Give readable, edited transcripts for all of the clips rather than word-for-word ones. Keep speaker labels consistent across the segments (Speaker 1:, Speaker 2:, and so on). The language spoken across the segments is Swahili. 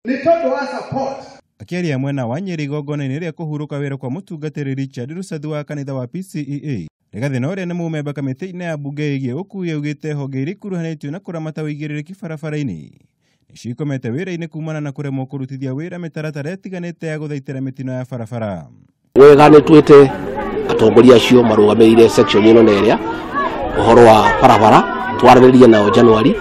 Speaker 1: Ni tondu wa support.
Speaker 2: Akiaria mwena wa Nyeri igongona-inĩ rĩa kũhurũka wĩra kwa mũtungatĩri Richard Rusathi wa kanitha wa PCEA. Rigathi na ũrĩa nĩ mũmemba kamiti-inĩ ya mbunge igie ukuui augĩte honge iria ikuruhanitio na kuramata wuigiririki barabara-ini nĩcikomete wĩra-inĩ kumana na kũremwo kurutithia wĩra mitaratara itiganite ya gũthaitĩra mitino ya barabara.
Speaker 3: Wega nĩ twĩte atongoria acio marũgamĩrĩire section ĩno na ĩrĩa ũhoro wa barabara twarĩrĩrie nao January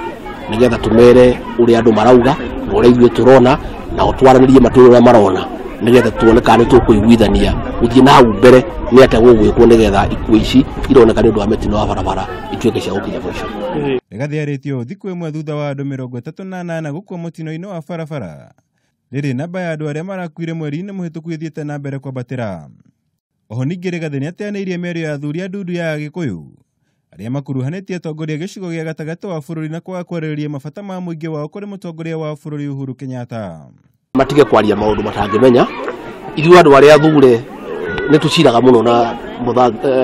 Speaker 3: nĩgetha tumere ũrĩa andũ marauga ũrĩa ithuĩ tũrona na twarĩrĩrie matũũra ũrĩa marona nĩgetha tuone kana nĩ tũkũiguithania gũthiĩ na hau mbere nĩ atĩa gũgwĩkwo nĩgetha ikuũ ici ironeka nĩ ũndũ wa mitino wa barabara ituĩke cia gũkinya mũico.
Speaker 2: Rigathi arĩtio thikũ ĩmwe thutha wa andũ 38 gũkua mũtino-inĩ wa barabara. Rĩrĩ namba ya andũ arĩa marakuire mweri-inĩ mũhĩtũku ĩthiĩte na mbere kwambatĩra. Oho ningĩ Rigathi nĩ ateanĩirie mĩario ya athuri a ndundu ya Gĩkũyũ arĩa makuruhanĩtie atongoria gĩcigo gĩa gatagatĩ wa bũrũri na kwaga kwarĩrĩria mabata ma mũingĩ wao kũrĩ mũtongoria wa bũrũri Uhuru Kenyatta.
Speaker 3: Matige kwaria maũndũ matangĩmenya. Ithuĩ andũ arĩa athure nĩ tũciraga mũno na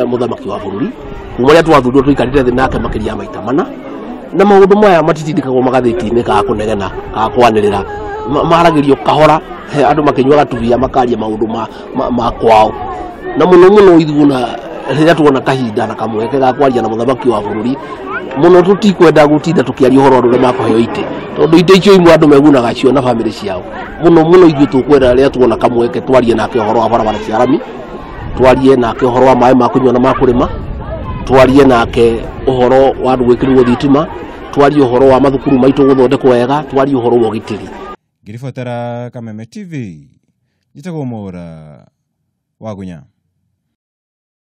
Speaker 3: mũthamaki wa bũrũri kuma rĩrĩa twathurirwo tũikarĩte thĩ nake makĩria maita mana na maũndũ maya matitindĩkagwo magathĩti-inĩ ka kũnegena ka kwanĩrĩra maragĩrio kahora andũ makĩnyua gatubia makaria maũndũ ma kwao na mũno ithuĩ na rĩrĩa tuona kahinda na kamweke ga kwaria na mũthamaki wa bũrũri mũno tũtikwenda gũtinda tũkĩaria ũhoro ũrĩa makũheo ite tondũ ite icio imwe andũ megunaga cio na bamĩrĩ ciao mũno ithuĩ tũkwenda rĩrĩa tuona kamweke twarie nake ũhoro wa barabara cia rami twarie nake ũhoro wa maĩ ma kũnyua na ma kũrĩma twarie nake ũhoro wa andũ gwĩkĩrĩrwo thitima twarie ũhoro wa mathukuru maitũ gũthondekwo wega twarie ũhoro wa ũgitĩri.
Speaker 2: Ngiribatara Kameme TV njĩtagwo Mathira wa Gunya.